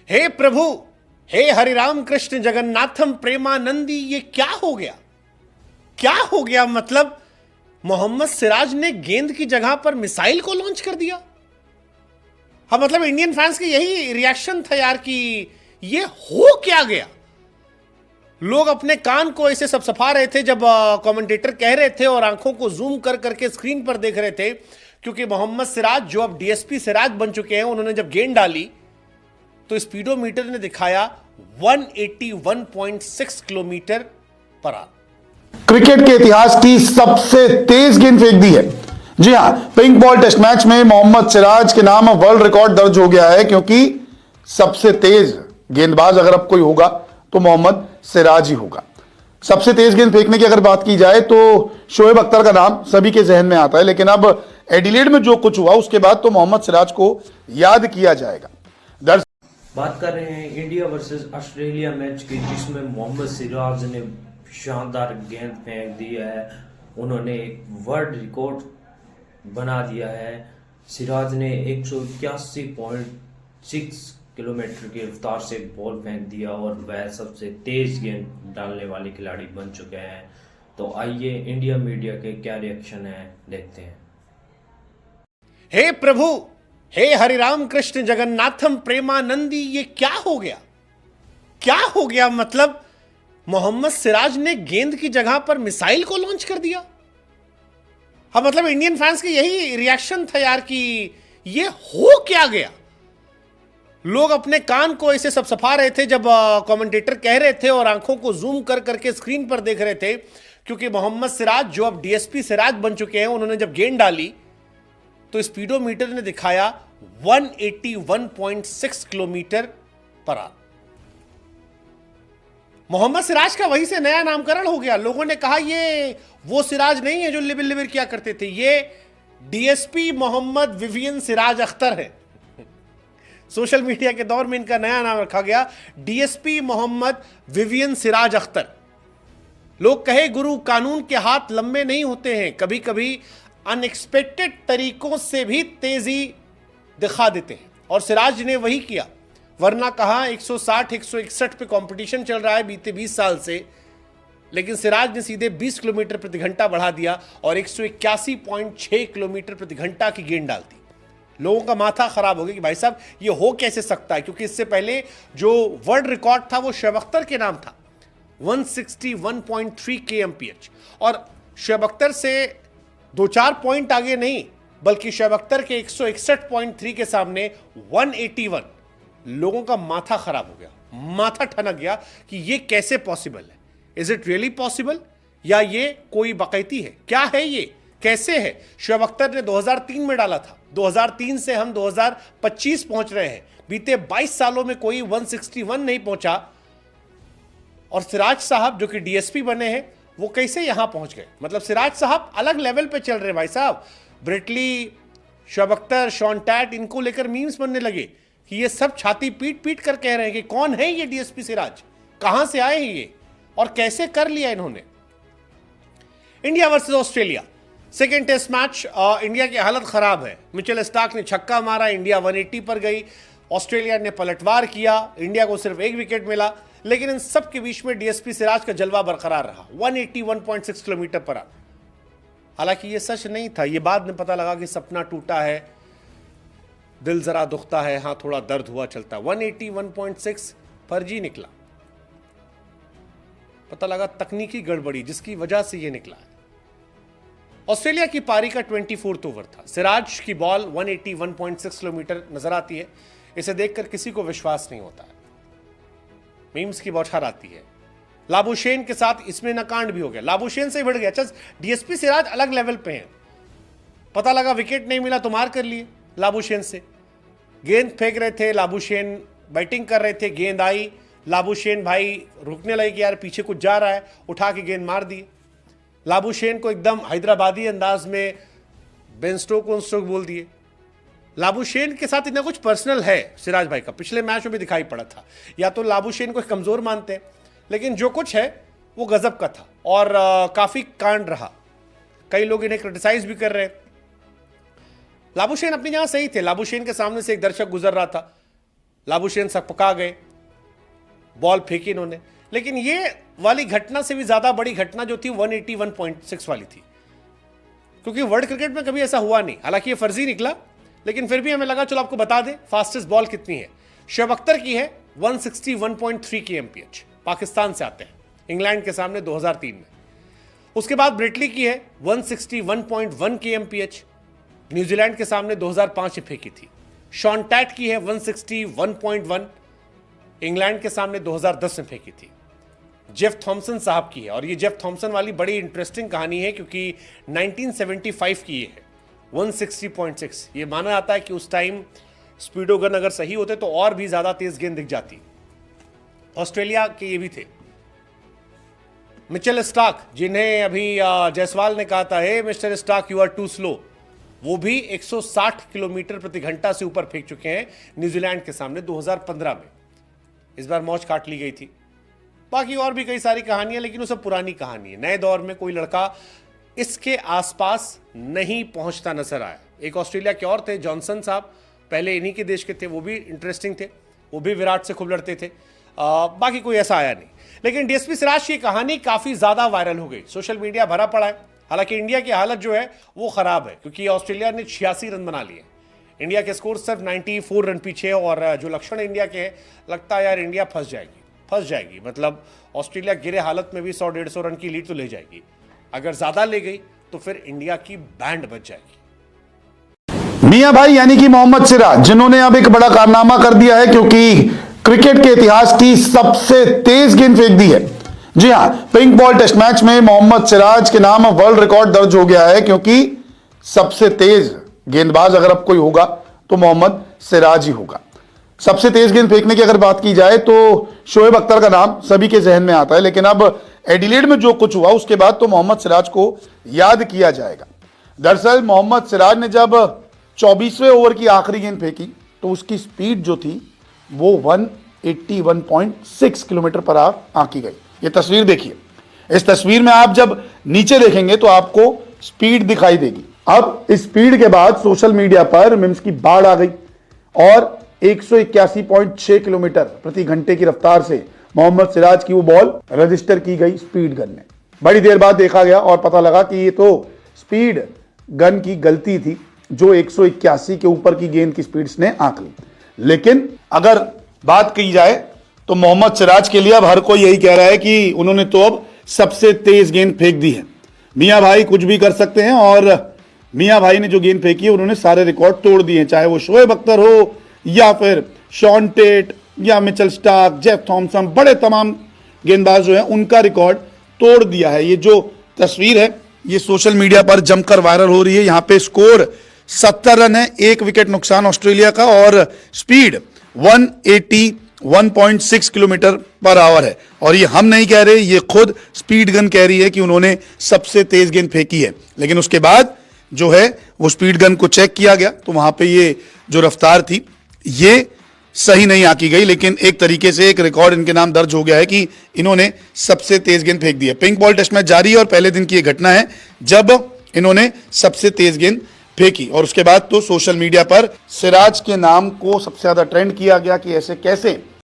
हे प्रभु, हे हरिराम कृष्ण जगन्नाथम प्रेमानंदी, ये क्या हो गया? क्या हो गया? मतलब मोहम्मद सिराज ने गेंद की जगह पर मिसाइल को लॉन्च कर दिया। हाँ, मतलब इंडियन फैंस की यही रिएक्शन था यार कि ये हो क्या गया। लोग अपने कान को ऐसे सफा रहे थे जब कमेंटेटर कह रहे थे और आंखों को जूम कर करके स्क्रीन पर देख रहे थे, क्योंकि मोहम्मद सिराज जो अब डीएसपी सिराज बन चुके हैं, उन्होंने जब गेंद डाली तो स्पीडोमीटर ने दिखाया 181.6 किलोमीटर पर आवर। क्रिकेट के इतिहास की सबसे तेज गेंद फेंक दी है। जी हां, पिंक बॉल टेस्ट मैच में मोहम्मद सिराज के नाम वर्ल्ड रिकॉर्ड दर्ज हो गया है, क्योंकि सबसे तेज गेंदबाज अगर अब कोई होगा तो मोहम्मद सिराज ही होगा। सबसे तेज गेंद फेंकने की अगर बात की जाए तो शोएब अख्तर का नाम सभी के जहन में आता है, लेकिन अब एडिलेड में जो कुछ हुआ उसके बाद तो मोहम्मद सिराज को याद किया जाएगा। बात कर रहे हैं इंडिया वर्सेस ऑस्ट्रेलिया मैच की, जिसमें मोहम्मद सिराज ने शानदार गेंद फेंक दी है। उन्होंने एक वर्ल्ड रिकॉर्ड बना दिया है। सिराज ने 181.6 किलोमीटर की रफ्तार से बॉल फेंक दिया और वह सबसे तेज गेंद डालने वाले खिलाड़ी बन चुके हैं। तो आइए इंडिया मीडिया के क्या रिएक्शन है देखते हैं। हे प्रभु, हे हरिराम कृष्ण जगन्नाथम प्रेमानंदी, ये क्या हो गया? क्या हो गया? मतलब मोहम्मद सिराज ने गेंद की जगह पर मिसाइल को लॉन्च कर दिया। हाँ, मतलब इंडियन फैंस की यही रिएक्शन था यार कि ये हो क्या गया। लोग अपने कान को ऐसे सफा रहे थे जब कमेंटेटर कह रहे थे और आंखों को जूम कर करके स्क्रीन पर देख रहे थे, क्योंकि मोहम्मद सिराज जो अब डीएसपी सिराज बन चुके हैं, उन्होंने जब गेंद डाली तो स्पीडोमीटर ने दिखाया 181.6 kilometre per hour. Mohammad Siraj का वहीं से नया नामकरण हो गया। लोगों ने कहा ये वो सिराज नहीं है जो लिबिर लिबिर किया करते थे, ये डीएसपी मोहम्मद विवियन सिराज अख्तर है। सोशल मीडिया के दौर में इनका नया नाम रखा गया, डीएसपी मोहम्मद विवियन सिराज अख्तर। लोग कहे गुरु, कानून के हाथ लंबे नहीं होते हैं, कभी कभी अनएक्सपेक्टेड तरीकों से भी तेजी दिखा देते हैं, और सिराज ने वही किया। वरना कहा 160 161 पे कंपटीशन चल रहा है बीते 20 साल से, लेकिन सिराज ने सीधे 20 किलोमीटर प्रति घंटा बढ़ा दिया और 181.6 किलोमीटर प्रति घंटा की गेंद डाल दी। लोगों का माथा खराब हो गया कि भाई साहब ये हो कैसे सकता है, क्योंकि इससे पहले जो वर्ल्ड रिकॉर्ड था वो शोएब अख्तर के नाम था, 161.3 kmph, और शोएब अख्तर से 2-4 पॉइंट आगे नहीं, बल्कि शोएब अख्तर के 161.3 के सामने 181। लोगों का माथा खराब हो गया, माथा ठनक गया कि ये कैसे पॉसिबल है। इज इट रियली पॉसिबल, या ये कोई बकैती है? क्या है ये, कैसे है? शोएब अख्तर ने 2003 में डाला था, 2003 से हम 2025 पहुंच रहे हैं, बीते 22 सालों में कोई 161 नहीं पहुंचा, और सिराज साहब जो कि डीएसपी बने हैं वो कैसे यहां पहुंच गए? मतलब सिराज साहब अलग लेवल पे चल रहे हैं भाई साहब। ब्रिटली, शोएब अख्तर, शॉन टैट, इनको लेकर मीम्स बनने लगे कि ये सब छाती पीट पीट कर कह रहे हैं कि कौन है ये डीएसपी सिराज, कहां से आए हैं ये, और कैसे कर लिया इन्होंने। India versus Australia second test match, India की हालत खराब है। मिचेल स्टार्क ने छक्का मारा, इंडिया 180 पर गई। ऑस्ट्रेलिया ने पलटवार किया, इंडिया को सिर्फ 1 विकेट मिला, लेकिन इन सब के बीच में डीएसपी सिराज का जलवा बरकरार रहा, 181.6 किलोमीटर पर आवर। हालांकि ये सच नहीं था, ये बाद में पता लगा कि सपना टूटा है, दिल जरा दुखता है, हाँ थोड़ा दर्द हुआ चलता है। 181.6 फर्जी निकला, पता लगा तकनीकी गड़बड़ी जिसकी वजह से ये निकला है। ऑस्ट्रेलिया की पारी का 24वां ओवर था। सिराज की बॉल 181.6 किलोमीटर नजर आती है, इसे देखकर किसी को विश्वास नहीं होता है, मीम्स की बौछार आती है। लाबुशेन के साथ इसमें नकांड भी हो गया, लाबुशेन से भिड़ गया। अच्छा, डीएसपी सिराज अलग लेवल पे हैं, पता लगा विकेट नहीं मिला तो मार कर लिए लाबुशेन से। गेंद फेंक रहे थे, लाबुशेन बैटिंग कर रहे थे, गेंद आई, लाबुशेन भाई रुकने लगे कि यार पीछे कुछ जा रहा है, उठा के गेंद मार दी। लाबुशेन को एकदम हैदराबादी अंदाज में बेन स्टोक बोल दिए। लाबुशेन के साथ इतना कुछ पर्सनल है सिराज भाई का, पिछले मैच में भी दिखाई पड़ा था। या तो लाबुशेन को कमजोर मानते हैं, लेकिन जो कुछ है वो गजब का था और काफी कांड रहा। कई लोग इन्हें क्रिटिसाइज भी कर रहे हैं। लाबुशेन अपनी जगह सही थे, लाबुशेन के सामने से एक दर्शक गुजर रहा था, लाबुशेन सकपका गए, बॉल फेंकी इन्होंने। लेकिन ये वाली घटना से भी ज्यादा बड़ी घटना जो थी 181.6 वाली थी, क्योंकि वर्ल्ड क्रिकेट में कभी ऐसा हुआ नहीं। हालांकि ये फर्जी निकला, लेकिन फिर भी हमें लगा चलो आपको बता दें फास्टेस्ट बॉल कितनी है। शोएब अख्तर की है 161.3 kmph, पाकिस्तान से आते हैं, इंग्लैंड के सामने 2003 में। उसके बाद ब्रेटली की है 161.1 kmph, न्यूजीलैंड के सामने 2005 में फेंकी थी। शॉन टैट की है 161.1, इंग्लैंड के सामने 2010 में फेंकी थी। जेफ थॉमसन साहब की है, और ये जेफ थॉमसन वाली बड़ी इंटरेस्टिंग कहानी है, क्योंकि 1975 की ये है 160.6। ये माना जाता है कि उस टाइम स्पीडो गन अगर सही होते तो और भी ज्यादा तेज गेंद दिख जाती। ऑस्ट्रेलिया के ये भी थे मिचेल स्टार्क, जिन्हें अभी जायसवाल ने कहा था hey mister Starc you are too slow, वो भी 160 किलोमीटर प्रति घंटा से ऊपर फेंक चुके हैं न्यूजीलैंड के सामने 2015 में। इस बार मौज काट ली गई थी। बाकी और भी कई सारी कहानियां, लेकिन वो सब पुरानी कहानी है। नए दौर में कोई लड़का इसके आसपास नहीं पहुंचता नजर आया। एक ऑस्ट्रेलिया के और थे जॉनसन साहब, पहले इन्हीं के देश के थे, वो भी इंटरेस्टिंग थे, वो भी विराट से खूब लड़ते थे। बाकी कोई ऐसा आया नहीं। लेकिन डीएसपी सिराज की कहानी काफी ज्यादा वायरल हो गई, सोशल मीडिया भरा पड़ा है। हालांकि इंडिया की हालत जो है वो खराब है, क्योंकि ऑस्ट्रेलिया ने 86 रन बना लिए। इंडिया के स्कोर सिर्फ 94 रन पीछे, और जो लक्षण इंडिया के हैं, लगता है यार इंडिया फंस जाएगी। मतलब ऑस्ट्रेलिया गिरे हालत में भी 100-150 रन की लीड तो ले जाएगी। अगर ज्यादा ले गई तो फिर इंडिया की बैंड बच जाएगी। मियां भाई यानी कि मोहम्मद सिराज, जिन्होंने अब एक बड़ा कारनामा कर दिया है, क्योंकि क्रिकेट के इतिहास की सबसे तेज गेंद फेंक दी है। जी हां, पिंक बॉल टेस्ट मैच में मोहम्मद सिराज के नाम वर्ल्ड रिकॉर्ड दर्ज हो गया है, क्योंकि सबसे तेज गेंदबाज अगर अब कोई होगा तो मोहम्मद सिराज ही होगा। सबसे तेज गेंद फेंकने की अगर बात की जाए तो शोएब अख्तर का नाम सभी के जहन में आता है, लेकिन अब एडिलेड में जो कुछ हुआ उसके बाद तो मोहम्मद सिराज को याद किया जाएगा। दरअसल मोहम्मद सिराज ने जब 24वें ओवर की आखिरी गेंद फेंकी तो उसकी स्पीड जो थी वो 181.6 किलोमीटर पर आवर आंकी गई। ये तस्वीर देखिए, इस तस्वीर में आप जब नीचे देखेंगे तो आपको स्पीड दिखाई देगी। अब इस स्पीड के बाद सोशल मीडिया पर मीम्स की बाढ़ आ गई, और 181.6 किलोमीटर प्रति घंटे की रफ्तार से मोहम्मद सिराज की वो बॉल रजिस्टर की गई स्पीड गन में। बड़ी देर बाद देखा गया और पता लगा कि ये तो स्पीड गन की गलती थी, जो 181 के ऊपर की गेंद की स्पीड ने आंक ली। लेकिन अगर बात की जाए तो मोहम्मद सिराज के लिए अब हर कोई यही कह रहा है कि उन्होंने तो अब सबसे तेज गेंद फेंक दी है। मियां भाई कुछ भी कर सकते हैं, और मियां भाई ने जो गेंद फेंकी है उन्होंने सारे रिकॉर्ड तोड़ दिए हैं, चाहे वो शोएब अख्तर हो या फिर शॉन टेट या मिचेल स्टार्क, जेफ थॉमसन, बड़े तमाम गेंदबाज जो हैं उनका रिकॉर्ड तोड़ दिया है। ये जो तस्वीर है ये सोशल मीडिया पर जमकर वायरल हो रही है। यहां पे स्कोर 70 रन है, 1 विकेट नुकसान ऑस्ट्रेलिया का, और स्पीड 181.6 किलोमीटर पर आवर है। और ये हम नहीं कह रहे, ये खुद स्पीड गन कह रही है कि उन्होंने सबसे तेज गेंद फेंकी है। लेकिन उसके बाद जो है वो स्पीड गन को चेक किया गया तो वहां पे ये जो रफ्तार थी ये सही नहीं आंकी गई, लेकिन एक तरीके से एक रिकॉर्ड इनके नाम दर्ज हो गया है कि इन्होंने सबसे तेज गेंद फेंक दी है। पिंक बॉल टेस्ट मैच जारी है और पहले दिन की यह घटना है जब इन्होंने सबसे तेज गेंद फेंकी, और उसके बाद तो सोशल मीडिया पर सिराज के नाम को सबसे ज्यादा ट्रेंड किया गया कि ऐसे कैसे